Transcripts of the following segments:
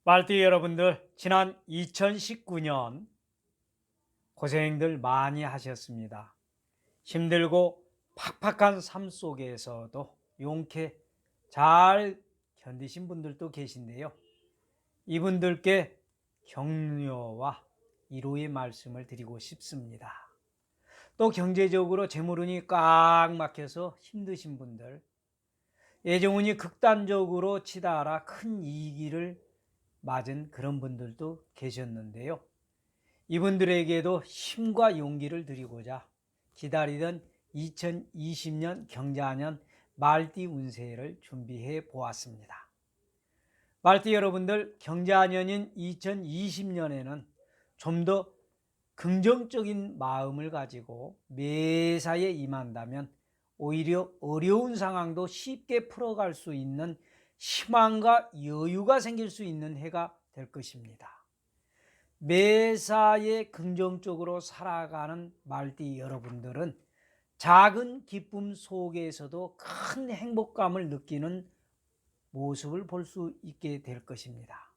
말띠 여러분들, 지난 2019년 고생들 많이 하셨습니다. 힘들고 팍팍한 삶 속에서도 용케 잘 견디신 분들도 계신데요. 이분들께 격려와 위로의 말씀을 드리고 싶습니다. 또 경제적으로 재물운이 꽉 막혀서 힘드신 분들, 예정운이 극단적으로 치달아 큰 이기를 맞은 그런 분들도 계셨는데요. 이분들에게도 힘과 용기를 드리고자 기다리던 2020년 경자년 말띠 운세를 준비해 보았습니다. 말띠 여러분들, 경자년인 2020년에는 좀 더 긍정적인 마음을 가지고 매사에 임한다면 오히려 어려운 상황도 쉽게 풀어갈 수 있는 희망과 여유가 생길 수 있는 해가 될 것입니다. 매사에 긍정적으로 살아가는 말띠 여러분들은 작은 기쁨 속에서도 큰 행복감을 느끼는 모습을 볼 수 있게 될 것입니다.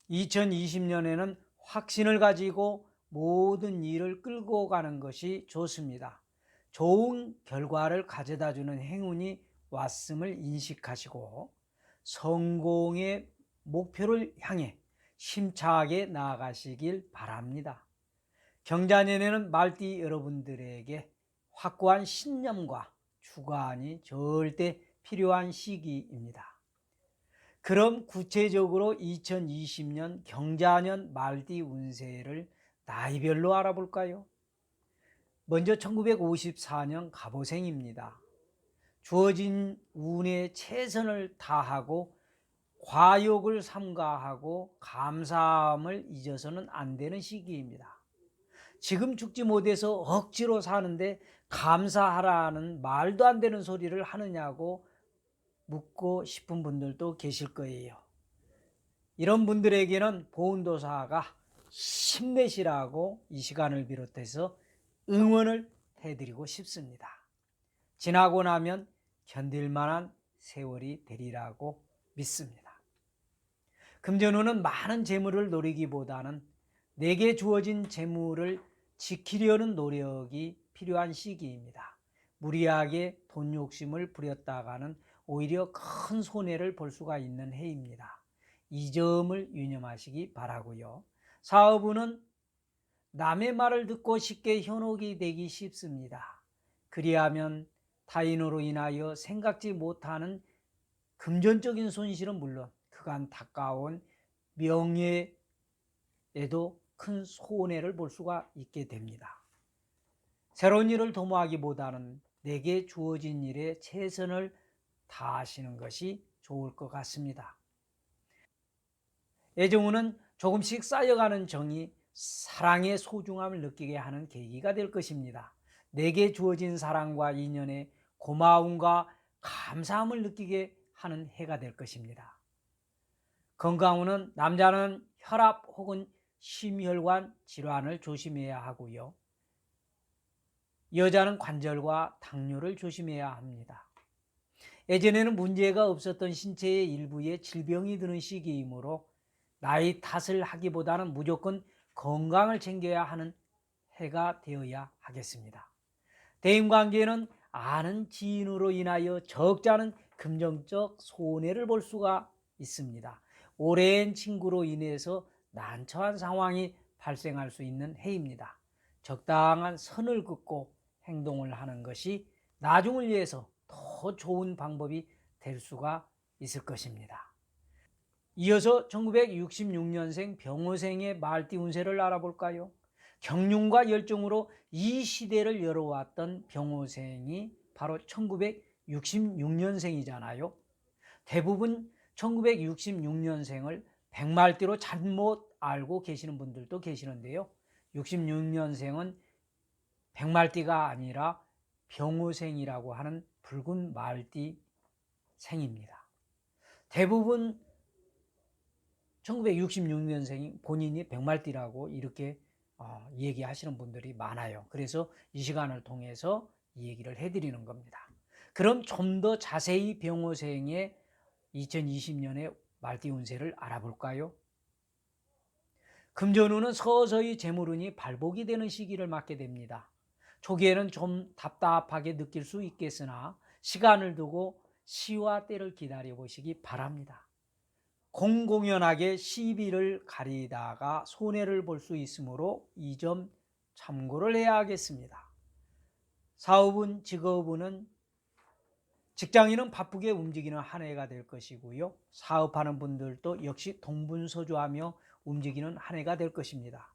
2020년에는 확신을 가지고 모든 일을 끌고 가는 것이 좋습니다. 좋은 결과를 가져다주는 행운이 왔음을 인식하시고 성공의 목표를 향해 힘차게 나아가시길 바랍니다. 경자년에는 말띠 여러분들에게 확고한 신념과 주관이 절대 필요한 시기입니다. 그럼 구체적으로 2020년 경자년 말띠 운세를 나이별로 알아볼까요? 먼저 1954년 갑오생입니다. 주어진 운에 최선을 다하고 과욕을 삼가하고 감사함을 잊어서는 안 되는 시기입니다. 지금 죽지 못해서 억지로 사는데 감사하라는 말도 안 되는 소리를 하느냐고 묻고 싶은 분들도 계실 거예요. 이런 분들에게는 보은도사가 힘내시라고 이 시간을 비롯해서 응원을 해드리고 싶습니다. 지나고 나면 견딜 만한 세월이 되리라고 믿습니다. 금전운은 많은 재물을 노리기보다는 내게 주어진 재물을 지키려는 노력이 필요한 시기입니다. 무리하게 돈 욕심을 부렸다가는 오히려 큰 손해를 볼 수가 있는 해입니다. 이 점을 유념하시기 바라고요. 사업운은 남의 말을 듣고 쉽게 현혹이 되기 쉽습니다. 그리하면 타인으로 인하여 생각지 못하는 금전적인 손실은 물론 그간 닦아온 명예에도 큰 손해를 볼 수가 있게 됩니다. 새로운 일을 도모하기보다는 내게 주어진 일에 최선을 다하시는 것이 좋을 것 같습니다. 애정운은 조금씩 쌓여가는 정이 사랑의 소중함을 느끼게 하는 계기가 될 것입니다. 내게 주어진 사랑과 인연에 고마움과 감사함을 느끼게 하는 해가 될 것입니다. 건강운은 남자는 혈압 혹은 심혈관 질환을 조심해야 하고요. 여자는 관절과 당뇨를 조심해야 합니다. 예전에는 문제가 없었던 신체의 일부에 질병이 드는 시기이므로 나이 탓을 하기보다는 무조건 건강을 챙겨야 하는 해가 되어야 하겠습니다. 대인관계는 아는 지인으로 인하여 적지 않은 금전적 손해를 볼 수가 있습니다. 오랜 친구로 인해서 난처한 상황이 발생할 수 있는 해입니다. 적당한 선을 긋고 행동을 하는 것이 나중을 위해서 더 좋은 방법이 될 수가 있을 것입니다. 이어서 1966년생 병호생의 말띠 운세를 알아볼까요? 경륜과 열정으로 이 시대를 열어왔던 병호생이 바로 1966년생이잖아요. 대부분 1966년생을 백말띠로 잘못 알고 계시는 분들도 계시는데요. 66년생은 백말띠가 아니라 병호생이라고 하는 붉은 말띠 생입니다. 대부분 1966년생이 본인이 백말띠라고 이렇게 얘기하시는 분들이 많아요. 그래서 이 시간을 통해서 이 얘기를 해드리는 겁니다. 그럼 좀 더 자세히 병호생의 2020년에 말띠 운세를 알아볼까요? 금전운은 서서히 재물운이 발복이 되는 시기를 맞게 됩니다. 초기에는 좀 답답하게 느낄 수 있겠으나 시간을 두고 시와 때를 기다려 보시기 바랍니다. 공공연하게 시비를 가리다가 손해를 볼 수 있으므로 이 점 참고를 해야 하겠습니다. 사업운, 직업운은 직장인은 바쁘게 움직이는 한 해가 될 것이고요. 사업하는 분들도 역시 동분서주하며 움직이는 한 해가 될 것입니다.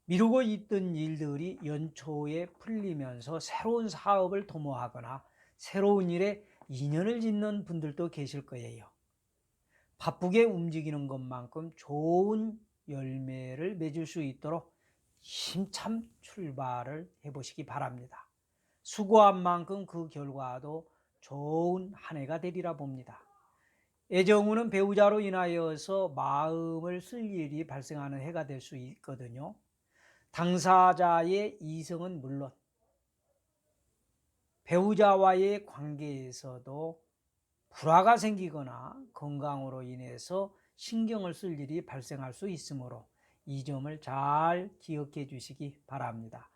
미루고 있던 일들이 연초에 풀리면서 새로운 사업을 도모하거나 새로운 일에 인연을 짓는 분들도 계실 거예요. 바쁘게 움직이는 것만큼 좋은 열매를 맺을 수 있도록 힘찬 출발을 해보시기 바랍니다. 수고한 만큼 그 결과도 좋은 한 해가 되리라 봅니다. 애정운은 배우자로 인하여서 마음을 쓸 일이 발생하는 해가 될 수 있거든요. 당사자의 이성은 물론 배우자와의 관계에서도 불화가 생기거나 건강으로 인해서 신경을 쓸 일이 발생할 수 있으므로 이 점을 잘 기억해 주시기 바랍니다.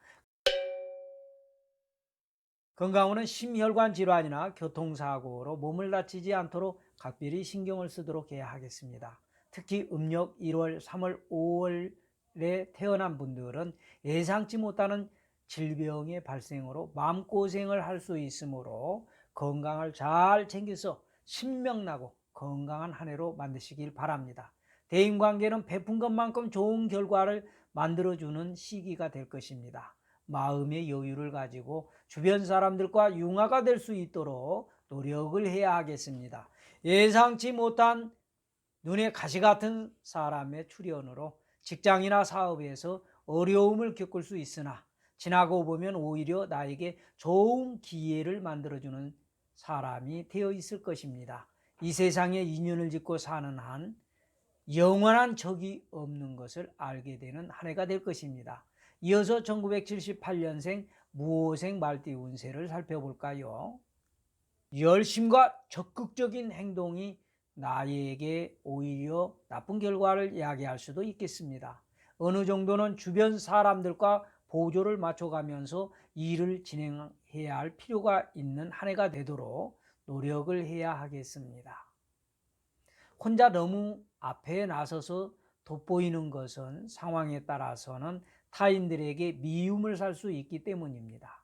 건강운은 심혈관 질환이나 교통사고로 몸을 다치지 않도록 각별히 신경을 쓰도록 해야 하겠습니다. 특히 음력 1월, 3월, 5월에 태어난 분들은 예상치 못하는 질병의 발생으로 마음고생을 할 수 있으므로 건강을 잘 챙겨서 신명나고 건강한 한 해로 만드시길 바랍니다. 대인관계는 베푼 것만큼 좋은 결과를 만들어주는 시기가 될 것입니다. 마음의 여유를 가지고 주변 사람들과 융화가 될 수 있도록 노력을 해야 하겠습니다. 예상치 못한 눈에 가시 같은 사람의 출현으로 직장이나 사업에서 어려움을 겪을 수 있으나 지나고 보면 오히려 나에게 좋은 기회를 만들어주는 사람이 되어 있을 것입니다. 이 세상에 인연을 짓고 사는 한 영원한 적이 없는 것을 알게 되는 한 해가 될 것입니다. 이어서 1978년생 무호생 말띠 운세를 살펴볼까요? 열심과 적극적인 행동이 나에게 오히려 나쁜 결과를 야기할 수도 있겠습니다. 어느 정도는 주변 사람들과 보조를 맞춰가면서 일을 진행해야 할 필요가 있는 한 해가 되도록 노력을 해야 하겠습니다. 혼자 너무 앞에 나서서 돋보이는 것은 상황에 따라서는 타인들에게 미움을 살 수 있기 때문입니다.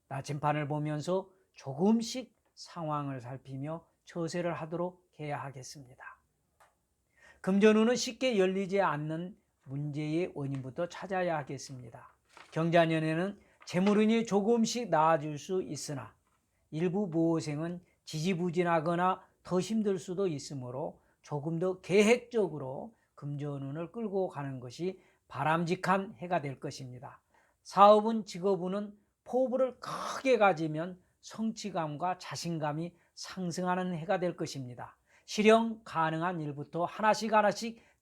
나침판을 보면서 조금씩 상황을 살피며 처세를 하도록 해야 하겠습니다. 금전운은 쉽게 열리지 않는 문제의 원인부터 찾아야 하겠습니다. 경자년에는 재물운이 조금씩 나아질 수 있으나 일부 모호생은 지지부진하거나 더 힘들 수도 있으므로 조금 더 계획적으로 금전운을 끌고 가는 것이 바람직한 해가 될 것입니다. 사업은 직업운은 포부를 크게 가지면 성취감과 자신감이 상승하는 해가 될 것입니다. 실현 가능한 일부터 하나씩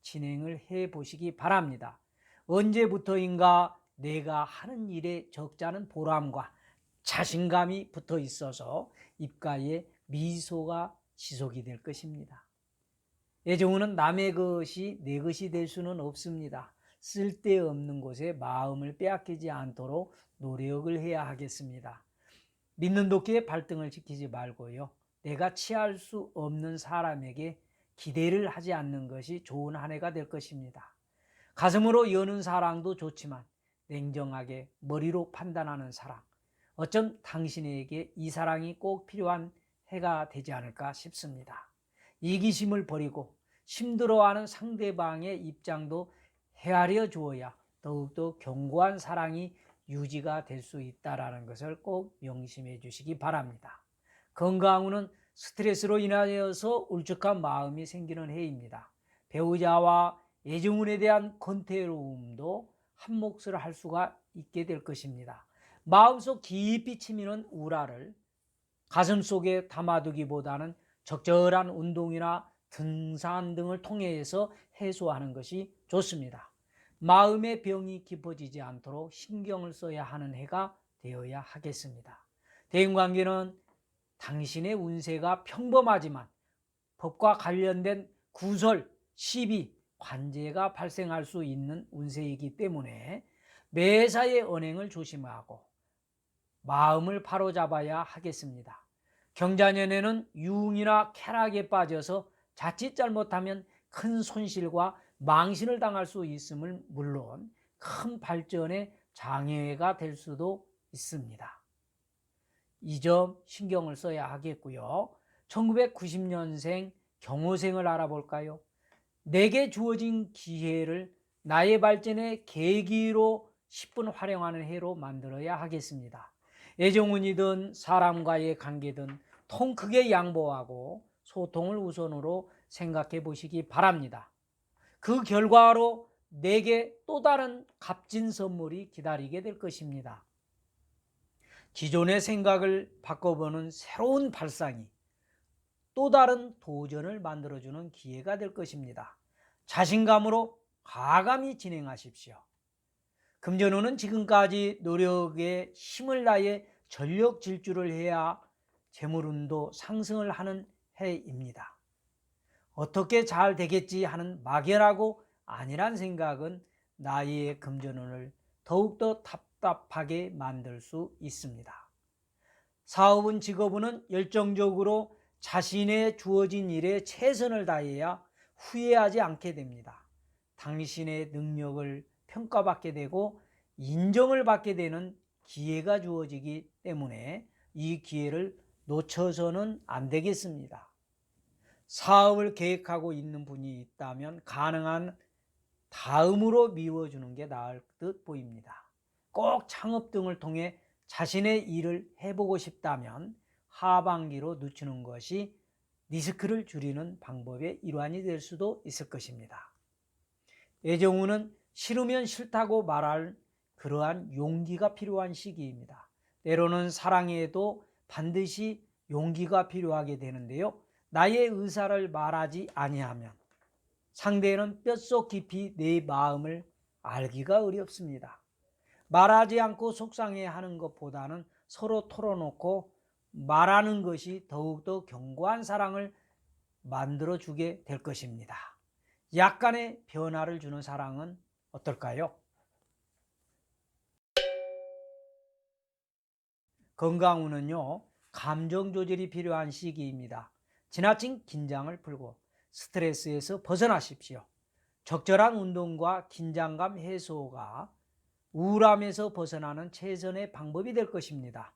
진행을 해 보시기 바랍니다. 언제부터인가 내가 하는 일에 적잖은 보람과 자신감이 붙어 있어서 입가에 미소가 지속이 될 것입니다. 애정운은 남의 것이 내 것이 될 수는 없습니다. 쓸데없는 곳에 마음을 빼앗기지 않도록 노력을 해야 하겠습니다. 믿는 도끼에 발등을 지키지 말고요. 내가 취할 수 없는 사람에게 기대를 하지 않는 것이 좋은 한 해가 될 것입니다. 가슴으로 여는 사랑도 좋지만 냉정하게 머리로 판단하는 사랑, 어쩜 당신에게 이 사랑이 꼭 필요한 해가 되지 않을까 싶습니다. 이기심을 버리고 힘들어하는 상대방의 입장도 헤아려 주어야 더욱더 견고한 사랑이 유지가 될 수 있다는 것을 꼭 명심해 주시기 바랍니다. 건강운은 스트레스로 인하여서 울적한 마음이 생기는 해입니다. 배우자와 애정운에 대한 권태로움도 한몫을 할 수가 있게 될 것입니다. 마음속 깊이 치미는 우라를 가슴속에 담아두기보다는 적절한 운동이나 등산 등을 통해서 해소하는 것이 좋습니다. 마음의 병이 깊어지지 않도록 신경을 써야 하는 해가 되어야 하겠습니다. 대인관계는 당신의 운세가 평범하지만 법과 관련된 구설, 시비, 관제가 발생할 수 있는 운세이기 때문에 매사에 언행을 조심하고 마음을 바로잡아야 하겠습니다. 경자년에는 유흥이나 쾌락에 빠져서 자칫 잘못하면 큰 손실과 망신을 당할 수 있음을 물론 큰 발전에 장애가 될 수도 있습니다. 이 점 신경을 써야 하겠고요. 1990년생 경호생을 알아볼까요? 내게 주어진 기회를 나의 발전의 계기로 10분 활용하는 해로 만들어야 하겠습니다. 애정운이든 사람과의 관계든 통 크게 양보하고 소통을 우선으로 생각해 보시기 바랍니다. 그 결과로 내게 또 다른 값진 선물이 기다리게 될 것입니다. 기존의 생각을 바꿔보는 새로운 발상이 또 다른 도전을 만들어주는 기회가 될 것입니다. 자신감으로 과감히 진행하십시오. 금전운은 지금까지 노력에 힘을 다해 전력 질주를 해야 재물운도 상승을 하는 해입니다. 어떻게 잘 되겠지 하는 막연하고 안일한 생각은 나의 금전운을 더욱더 답답하게 만들 수 있습니다. 사업은 직업운은 열정적으로 자신의 주어진 일에 최선을 다해야 후회하지 않게 됩니다. 당신의 능력을 평가받게 되고 인정을 받게 되는 기회가 주어지기 때문에 이 기회를 놓쳐서는 안 되겠습니다. 사업을 계획하고 있는 분이 있다면 가능한 다음으로 미뤄주는 게 나을 듯 보입니다. 꼭 창업 등을 통해 자신의 일을 해보고 싶다면 하반기로 늦추는 것이 리스크를 줄이는 방법의 일환이 될 수도 있을 것입니다. 애정운은 싫으면 싫다고 말할 그러한 용기가 필요한 시기입니다. 때로는 사랑에도 반드시 용기가 필요하게 되는데요. 나의 의사를 말하지 아니하면 상대는 뼛속 깊이 내 마음을 알기가 어렵습니다. 말하지 않고 속상해하는 것보다는 서로 털어놓고 말하는 것이 더욱더 견고한 사랑을 만들어주게 될 것입니다. 약간의 변화를 주는 사랑은 어떨까요? 건강운은요, 감정 조절이 필요한 시기입니다. 지나친 긴장을 풀고 스트레스에서 벗어나십시오. 적절한 운동과 긴장감 해소가 우울함에서 벗어나는 최선의 방법이 될 것입니다.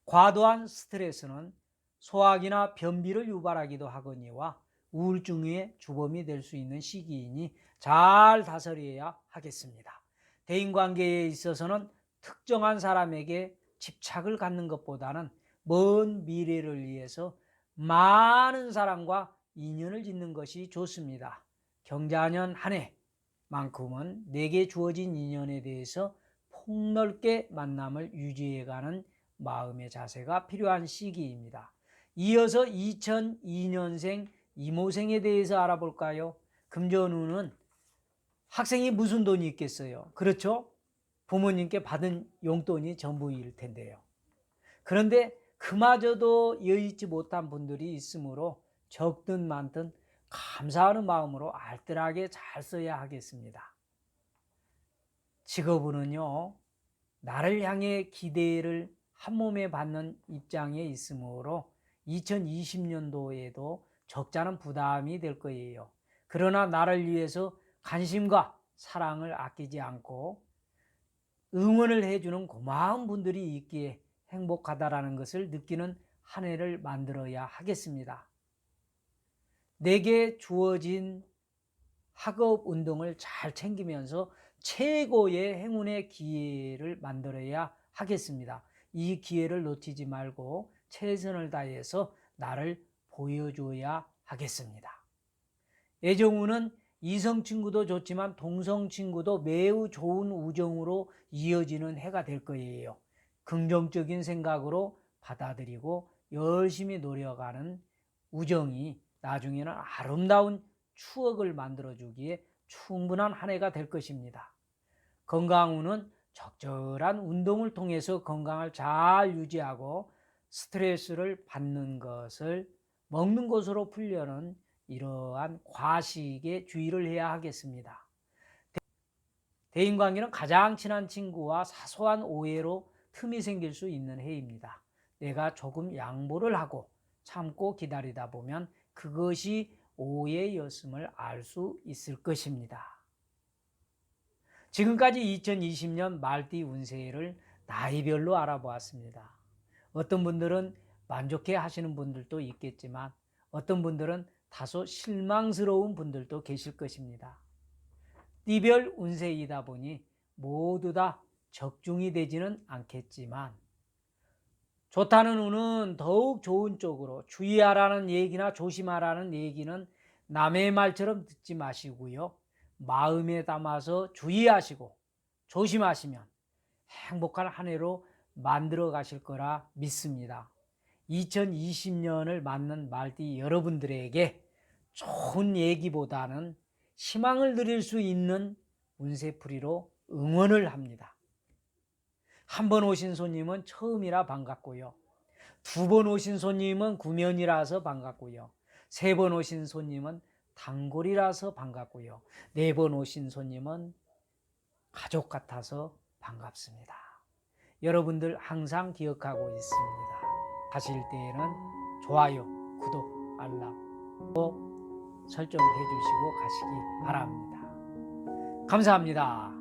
과도한 스트레스는 소화기나 변비를 유발하기도 하거니와 우울증의 주범이 될 수 있는 시기이니 잘 다스려야 하겠습니다. 대인관계에 있어서는 특정한 사람에게 집착을 갖는 것보다는 먼 미래를 위해서 많은 사람과 인연을 짓는 것이 좋습니다. 경자년 한 해만큼은 내게 주어진 인연에 대해서 폭넓게 만남을 유지해가는 마음의 자세가 필요한 시기입니다. 이어서 2002년생 이모생에 대해서 알아볼까요? 금전운은 학생이 무슨 돈이 있겠어요? 그렇죠? 부모님께 받은 용돈이 전부일 텐데요. 그런데 그마저도 여의치 못한 분들이 있으므로 적든 많든 감사하는 마음으로 알뜰하게 잘 써야 하겠습니다. 직업은요, 나를 향해 기대를 한몸에 받는 입장에 있으므로 2020년도에도 적잖은 부담이 될 거예요. 그러나 나를 위해서 관심과 사랑을 아끼지 않고 응원을 해주는 고마운 분들이 있기에 행복하다라는 것을 느끼는 한 해를 만들어야 하겠습니다. 내게 주어진 학업 운동을 잘 챙기면서 최고의 행운의 기회를 만들어야 하겠습니다. 이 기회를 놓치지 말고 최선을 다해서 나를 보여줘야 하겠습니다. 애정운은 이성 친구도 좋지만 동성 친구도 매우 좋은 우정으로 이어지는 해가 될 거예요. 긍정적인 생각으로 받아들이고 열심히 노력하는 우정이 나중에는 아름다운 추억을 만들어주기에 충분한 한 해가 될 것입니다. 건강운은 적절한 운동을 통해서 건강을 잘 유지하고 스트레스를 받는 것을 먹는 것으로 풀려는 이러한 과식에 주의를 해야 하겠습니다. 대인관계는 가장 친한 친구와 사소한 오해로 틈이 생길 수 있는 해입니다. 내가 조금 양보를 하고 참고 기다리다 보면 그것이 오해였음을 알 수 있을 것입니다. 지금까지 2020년 말띠 운세를 나이별로 알아보았습니다. 어떤 분들은 만족해 하시는 분들도 있겠지만 어떤 분들은 다소 실망스러운 분들도 계실 것입니다. 띠별 운세이다 보니 모두 다 적중이 되지는 않겠지만 좋다는 운은 더욱 좋은 쪽으로 주의하라는 얘기나 조심하라는 얘기는 남의 말처럼 듣지 마시고요. 마음에 담아서 주의하시고 조심하시면 행복한 한 해로 만들어 가실 거라 믿습니다. 2020년을 맞는 말띠 여러분들에게 좋은 얘기보다는 희망을 드릴 수 있는 운세풀이로 응원을 합니다. 한 번 오신 손님은 처음이라 반갑고요. 2번 오신 손님은 구면이라서 반갑고요. 3번 오신 손님은 단골이라서 반갑고요. 4번 오신 손님은 가족 같아서 반갑습니다. 여러분들 항상 기억하고 있습니다. 하실 때에는 좋아요, 구독, 알람 꼭 설정해 주시고 가시기 바랍니다. 감사합니다.